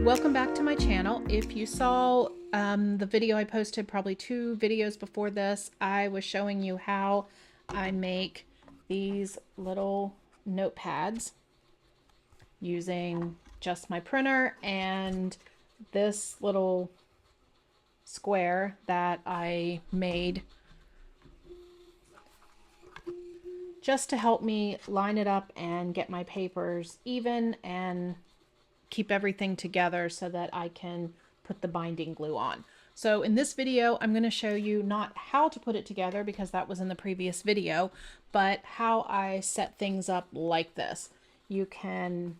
welcome back to my channel. If you saw the video I posted probably 2 videos before this, I was showing you how I make these little notepads using just my printer and this little square that I made just to help me line it up and get my papers even and keep everything together so that I can put the binding glue on. So in this video, I'm going to show you not how to put it together because that was in the previous video, but how I set things up like this. You can,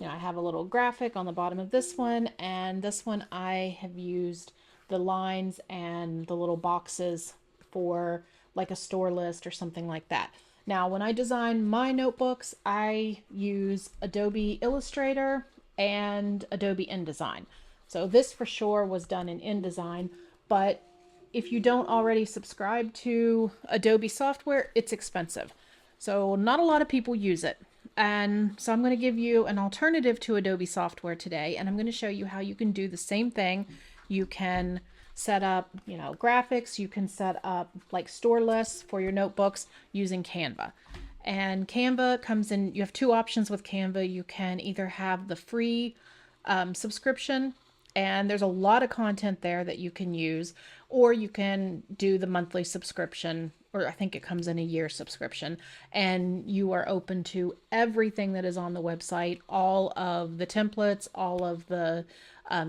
I have a little graphic on the bottom of this one, and this one I have used the lines and the little boxes for like a store list or something like that. Now, when I design my notebooks, I use Adobe Illustrator and Adobe InDesign. So this for sure was done in InDesign, but if you don't already subscribe to Adobe software, it's expensive. So not a lot of people use it. And so I'm going to give you an alternative to Adobe software today, and I'm going to show you how you can do the same thing. You can set up, graphics. You can set up like store lists for your notebooks using Canva. And Canva comes in, you have 2 options with Canva. You can either have the free subscription, and there's a lot of content there that you can use, or you can do the monthly subscription, or I think it comes in a year subscription, and you are open to everything that is on the website, all of the templates, all of the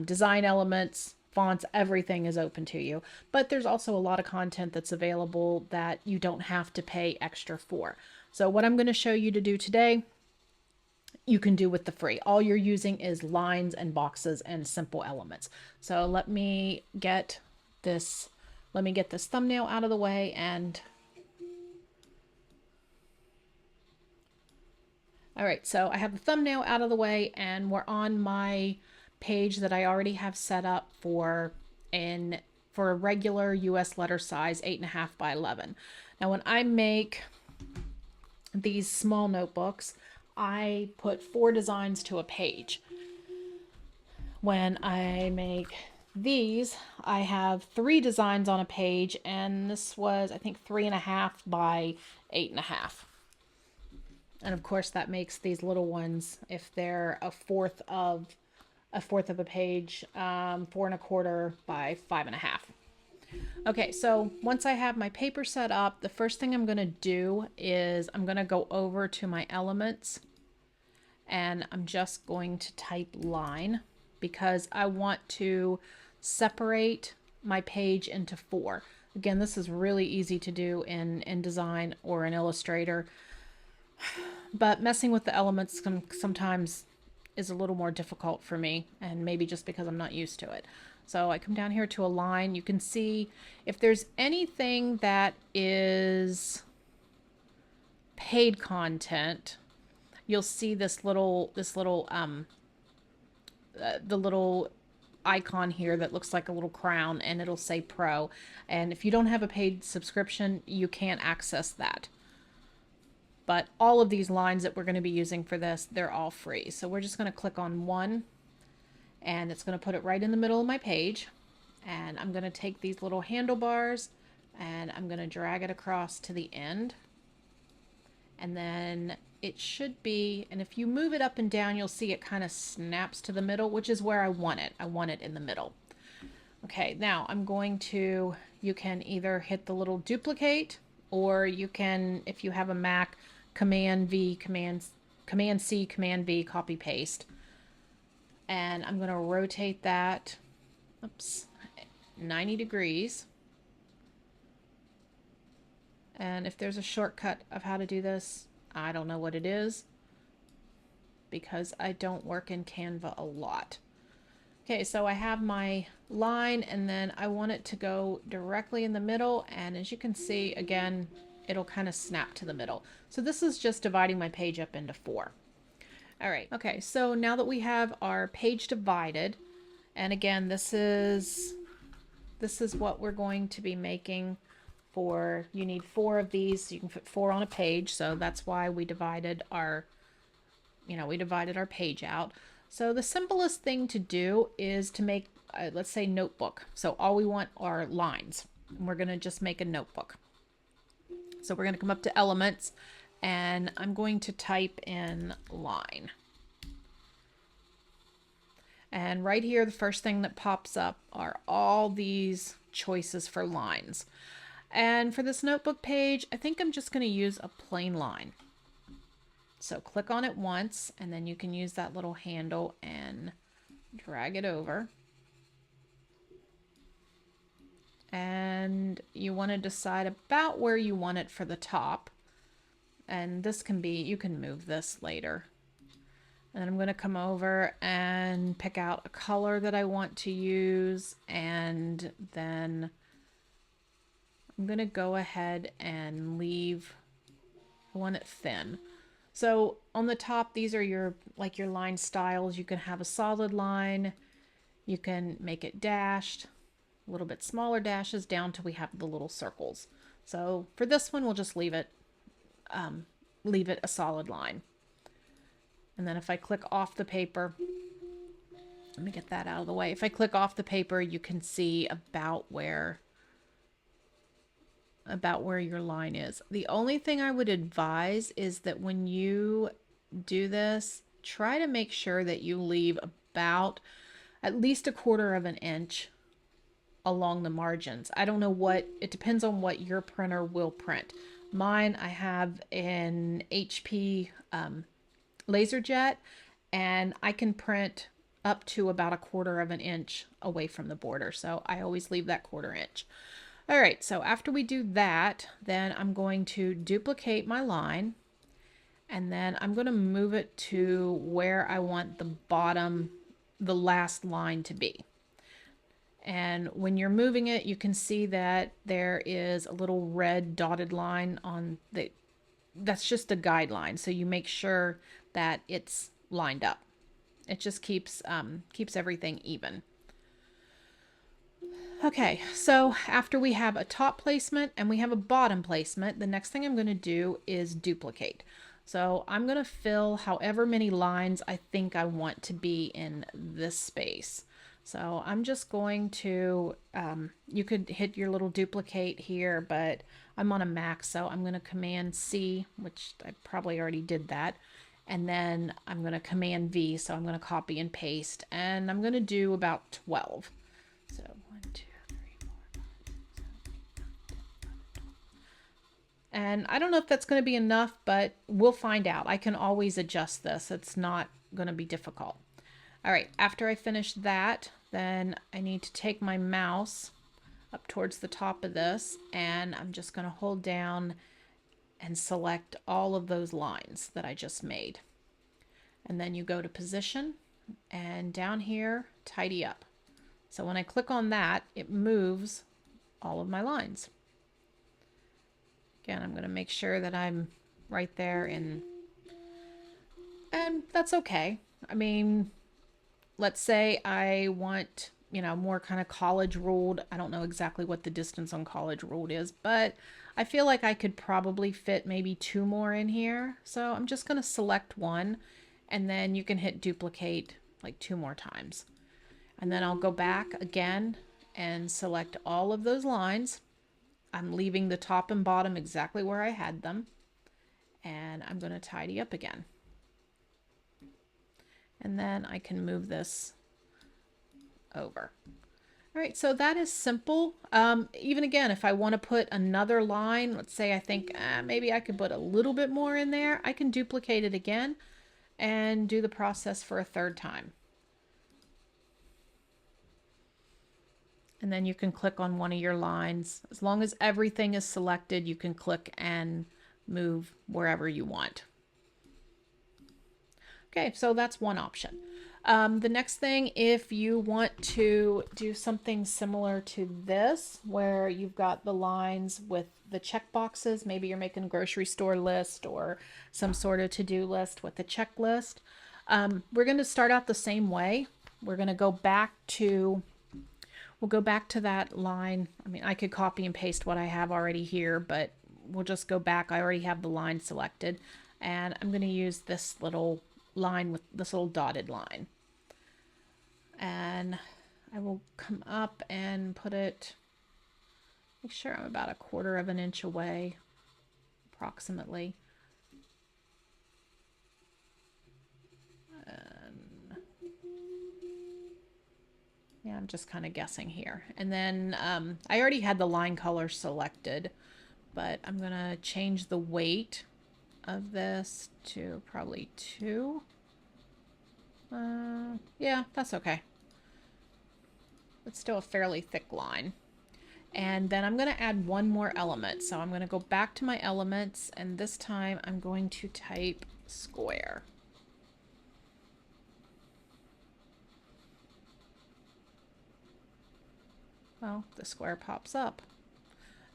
design elements, fonts, everything is open to you. But there's also a lot of content that's available that you don't have to pay extra for. So what I'm going to show you to do today, you can do with the free. All you're using is lines and boxes and simple elements. So let me get this thumbnail out of the way, and all right, so I have the thumbnail out of the way, and we're on my page that I already have set up for a regular US letter size 8.5 by 11. Now when I make these small notebooks, I put 4 designs to a page. When I make these, I have 3 designs on a page, and this was, I think, 3.5 by 8.5. And of course that makes these little ones, if they're a fourth of a page, 4.25 by 5.5. Okay, so once I have my paper set up, the first thing I'm going to do is I'm going to go over to my elements, and I'm just going to type line because I want to separate my page into 4. Again, this is really easy to do in InDesign or in Illustrator, but messing with the elements sometimes is a little more difficult for me, and maybe just because I'm not used to it. So I come down here to a line. You can see if there's anything that is paid content, you'll see the little icon here that looks like a little crown, and it'll say Pro. And if you don't have a paid subscription, you can't access that. But all of these lines that we're going to be using for this, they're all free. So we're just going to click on one, and it's going to put it right in the middle of my page. And I'm going to take these little handlebars and I'm going to drag it across to the end. And then it should be, and if you move it up and down, you'll see it kind of snaps to the middle, which is where I want it. I want it in the middle. Okay, now I'm going to, you can either hit the little duplicate, or you can, if you have a Mac, Command V, Command C, Command V, copy paste. And I'm going to rotate that, 90 degrees. And if there's a shortcut of how to do this, I don't know what it is, because I don't work in Canva a lot. Okay, so I have my line, and then I want it to go directly in the middle, and as you can see, again, it'll kind of snap to the middle. So this is just dividing my page up into 4. All right, okay, so now that we have our page divided, and again, this is what we're going to be making for, you need 4 of these, so you can fit 4 on a page, so that's why we divided our page out. So the simplest thing to do is to make, let's say, notebook. So all we want are lines. And we're going to just make a notebook. So we're going to come up to elements, and I'm going to type in line. And right here, the first thing that pops up are all these choices for lines. And for this notebook page, I think I'm just going to use a plain line. So click on it once, and then you can use that little handle and drag it over. And you want to decide about where you want it for the top. And this can be, you can move this later. And I'm going to come over and pick out a color that I want to use. And then I'm going to go ahead and leave, I want it thin. So on the top, these are your line styles. You can have a solid line. You can make it dashed, a little bit smaller dashes down till we have the little circles. So for this one, we'll just leave it a solid line. And then if I click off the paper, let me get that out of the way. If I click off the paper, you can see about where your line is. The only thing I would advise is that when you do this, try to make sure that you leave about at least 1/4 of an inch along the margins. I don't know what, it depends on what your printer will print. Mine, I have an HP LaserJet, and I can print up to about 1/4 of an inch away from the border. So I always leave that 1/4 inch. All right, so after we do that, then I'm going to duplicate my line, and then I'm going to move it to where I want the last line to be. And when you're moving it, you can see that there is a little red dotted line on that's just a guideline. So you make sure that it's lined up. It just keeps everything even. Okay, so after we have a top placement and we have a bottom placement, the next thing I'm going to do is duplicate. So I'm going to fill however many lines I think I want to be in this space. So I'm just going to, you could hit your little duplicate here, but I'm on a Mac, so I'm going to Command C, which I probably already did that. And then I'm going to Command V, so I'm going to copy and paste, and I'm going to do about 12. So 1, 2, 3, 4, 5, 6, 7, 8, 9, 10, 11, 12. And I don't know if that's going to be enough, but we'll find out. I can always adjust this. It's not going to be difficult. All right, after I finish that, then I need to take my mouse up towards the top of this, and I'm just going to hold down and select all of those lines that I just made. And then you go to position, and down here, tidy up. So when I click on that, it moves all of my lines. Again, I'm going to make sure that I'm right there, and that's okay. I mean, let's say I want, more kind of college ruled. I don't know exactly what the distance on college ruled is, but I feel like I could probably fit maybe 2 more in here. So I'm just going to select one, and then you can hit duplicate like 2 more times. And then I'll go back again and select all of those lines. I'm leaving the top and bottom exactly where I had them. And I'm going to tidy up again. And then I can move this over. All right, so that is simple. Even again, if I want to put another line, let's say I think maybe I could put a little bit more in there, I can duplicate it again and do the process for a 3rd time. And then you can click on one of your lines. As long as everything is selected, you can click and move wherever you want. Okay, so that's one option. The next thing, if you want to do something similar to this, where you've got the lines with the check boxes, maybe you're making a grocery store list or some sort of to-do list with a checklist, we're going to start out the same way. We're going to go back to, we'll go back to that line. I mean, I could copy and paste what I have already here, but we'll just go back. I already have the line selected, and I'm going to use this little line with this little dotted line. And I will come up and put it, make sure I'm about 1/4 of an inch away, approximately. And yeah, I'm just kind of guessing here. And then I already had the line color selected, but I'm gonna change the weight of this to probably 2. Yeah, that's okay. It's still a fairly thick line. And then I'm going to add one more element. So I'm going to go back to my elements, and this time I'm going to type square. Well, the square pops up.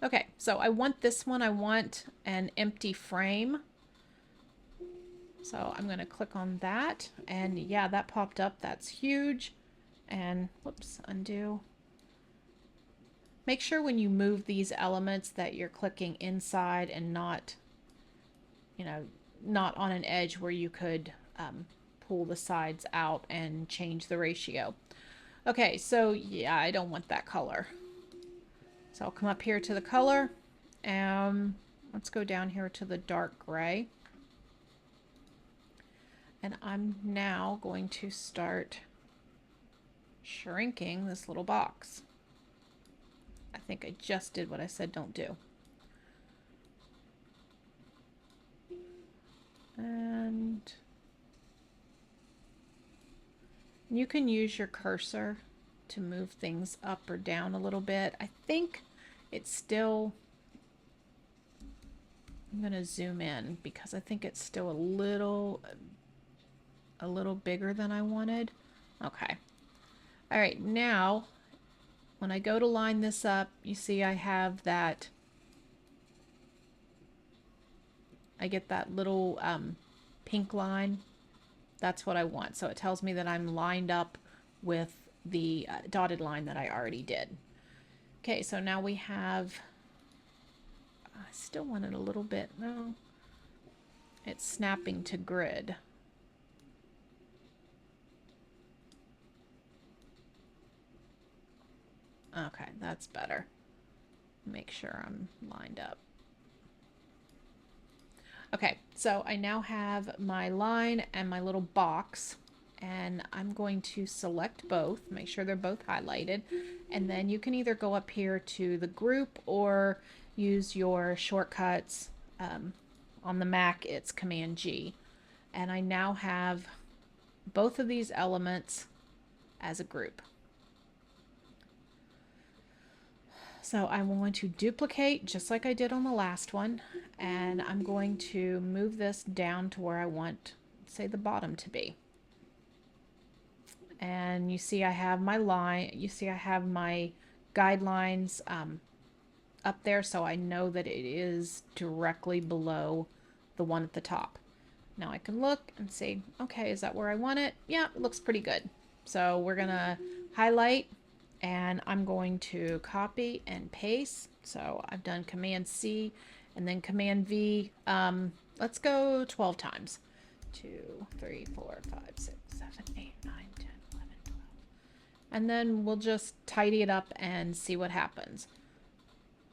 Okay, so I want this one. I want an empty frame. So I'm going to click on that, and yeah, that popped up. That's huge. And whoops, undo. Make sure when you move these elements that you're clicking inside and not, you know, not on an edge where you could pull the sides out and change the ratio. Okay, so yeah, I don't want that color. So I'll come up here to the color. Let's go down here to the dark gray. And I'm now going to start shrinking this little box. I think I just did what I said don't do. And you can use your cursor to move things up or down a little bit. I think it's still, I'm going to zoom in because I think it's still a little bigger than I wanted. Okay. All right, now when I go to line this up, you see I have that, I get that little pink line. That's what I want. So it tells me that I'm lined up with the dotted line that I already did. Okay, so now we have, I still want it a little bit, no, it's snapping to grid. Okay, that's better. Make sure I'm lined up. Okay, so I now have my line and my little box, and I'm going to select both, make sure they're both highlighted, and then you can either go up here to the group or use your shortcuts. On the Mac, it's Command G. And I now have both of these elements as a group. So I'm going to duplicate just like I did on the last one, and I'm going to move this down to where I want, say, the bottom to be. And you see I have my line, you see I have my guidelines up there, so I know that it is directly below the one at the top. Now I can look and see, okay, is that where I want it? Yeah, it looks pretty good. So we're gonna highlight, and I'm going to copy and paste. So I've done Command C and then Command V. Let's go 12 times. 2, 3, 4, 5, 6, 7, 8, 9, 10, 11, 12. And then we'll just tidy it up and see what happens.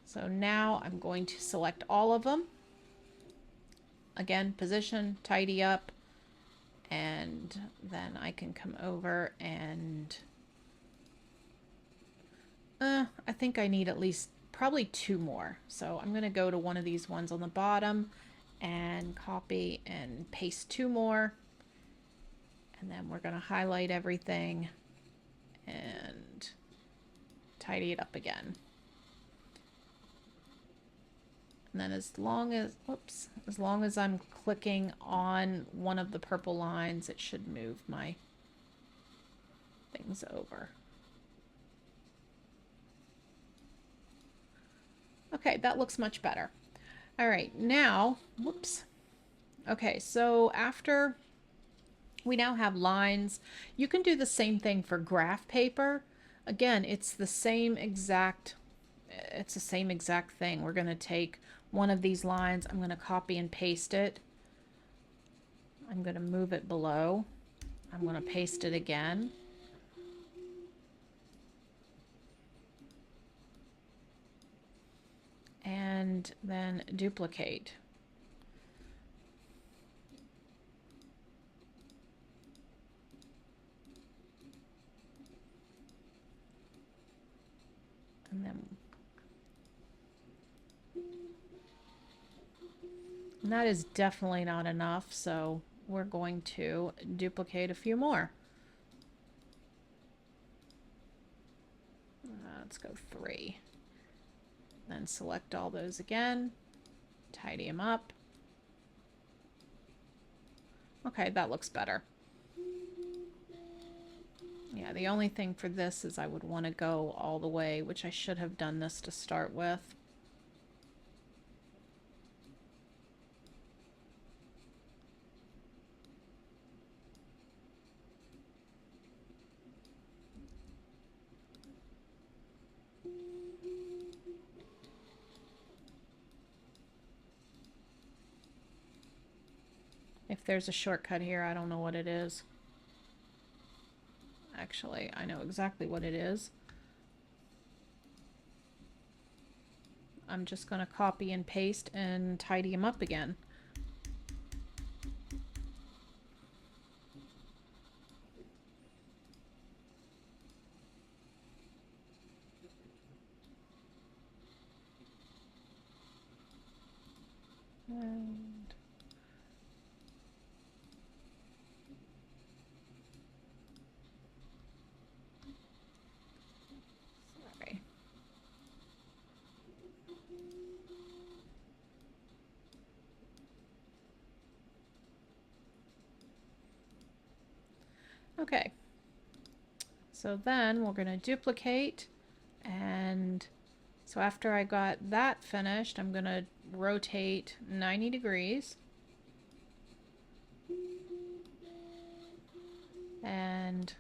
So now I'm going to select all of them. Again, position, tidy up, and then I can come over and I think I need at least probably 2 more. So I'm going to go to one of these ones on the bottom and copy and paste 2 more. And then we're going to highlight everything and tidy it up again. And then as long as I'm clicking on one of the purple lines, it should move my things over. Okay, that looks much better. All right, now, whoops. Okay, so after we now have lines, you can do the same thing for graph paper. Again, it's the same exact thing. We're going to take one of these lines, I'm going to copy and paste it. I'm going to move it below. I'm going to paste it again. and then duplicate. And then that is definitely not enough, so we're going to duplicate a few more. Let's go 3. Then select all those again, tidy them up. Okay, that looks better. Yeah, the only thing for this is I would want to go all the way, which I should have done this to start with. If there's a shortcut here, I don't know what it is. Actually, I know exactly what it is. I'm just going to copy and paste and tidy them up again. And sorry. Okay. So then we're going to duplicate, and so after I got that finished, I'm going to rotate 90 degrees. And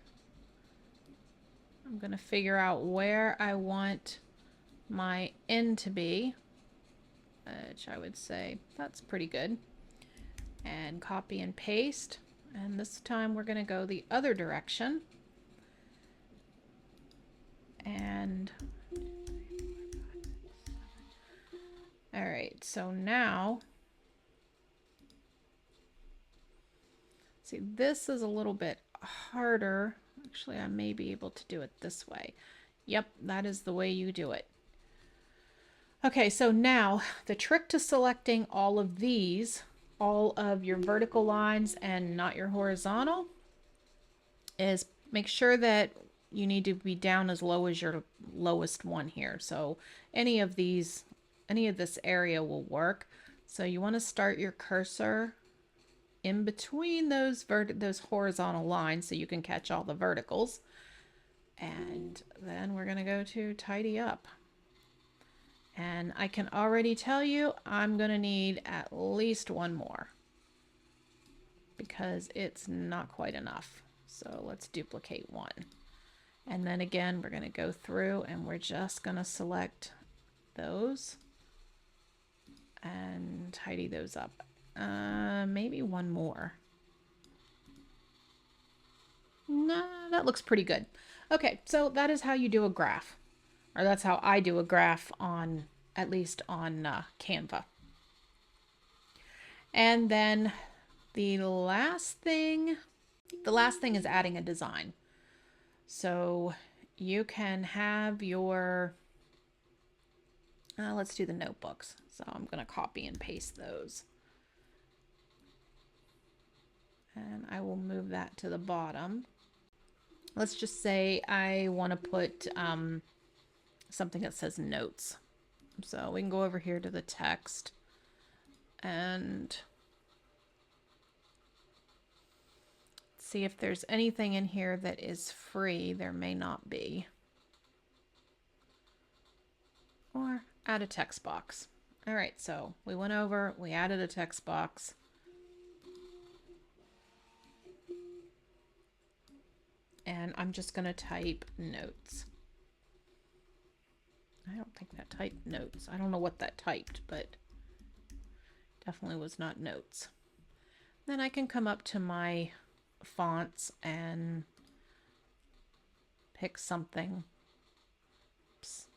I'm going to figure out where I want my end to be, which I would say that's pretty good. And copy and paste. And this time we're going to go the other direction. And all right, so now, see, this is a little bit harder. Actually, I may be able to do it this way. Yep, that is the way you do it. Okay, so now the trick to selecting all of these, all of your vertical lines and not your horizontal, is make sure that you need to be down as low as your lowest one here. So any of these, any of this area will work. So you want to start your cursor in between those horizontal lines so you can catch all the verticals. And then we're going to go to tidy up. And I can already tell you I'm going to need at least one more because it's not quite enough. So let's duplicate one. And then again, we're going to go through and we're just going to select those and tidy those up. Maybe one more. No, that looks pretty good. Okay, so that is how you do a graph. Or that's how I do a graph on, at least on Canva. And then the last thing is adding a design. So you can have your, let's do the notebooks. So I'm going to copy and paste those. And I will move that to the bottom. Let's just say I want to put something that says notes. So we can go over here to the text and see if there's anything in here that is free. There may not be. Or add a text box. All right, so we went over, we added a text box. And I'm just going to type notes. I don't think that typed notes. I don't know what that typed, but definitely was not notes. Then I can come up to my fonts and pick something. Oops.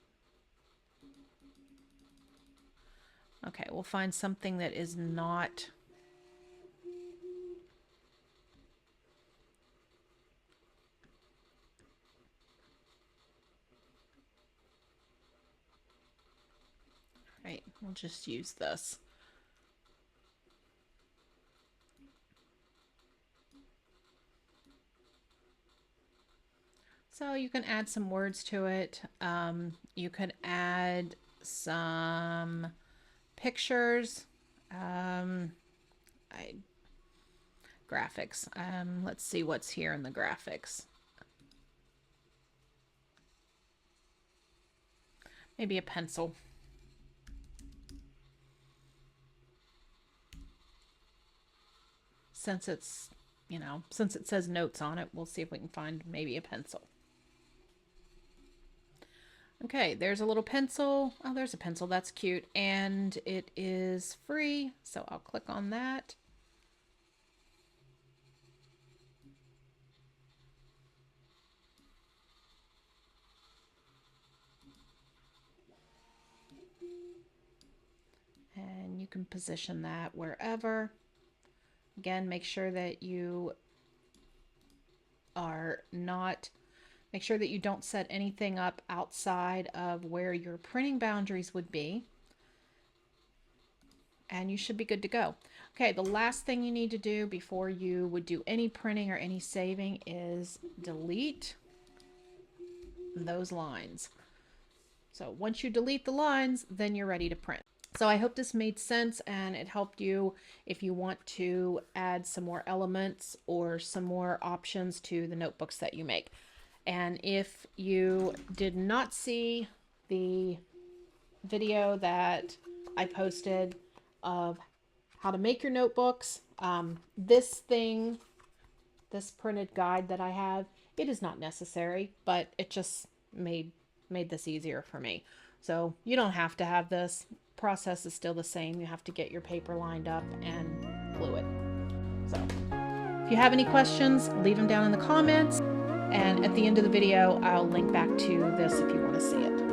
Okay, we'll find something that is not... Right, we'll just use this. So you can add some words to it. You could add some pictures, graphics. Let's see what's here in the graphics. Maybe a pencil. Since it's, since it says notes on it, we'll see if we can find maybe a pencil. Okay, there's a little pencil. Oh, there's a pencil. That's cute. And it is free, so I'll click on that. And you can position that wherever. Again, make sure that you are not... Make sure that you don't set anything up outside of where your printing boundaries would be. And you should be good to go. Okay, the last thing you need to do before you would do any printing or any saving is delete those lines. So once you delete the lines, then you're ready to print. So I hope this made sense and it helped you if you want to add some more elements or some more options to the notebooks that you make. And if you did not see the video that I posted of how to make your notebooks, this printed guide that I have, it is not necessary, but it just made this easier for me. So you don't have to have this. Process is still the same. You have to get your paper lined up and glue it. So if you have any questions, leave them down in the comments. And at the end of the video, I'll link back to this if you want to see it.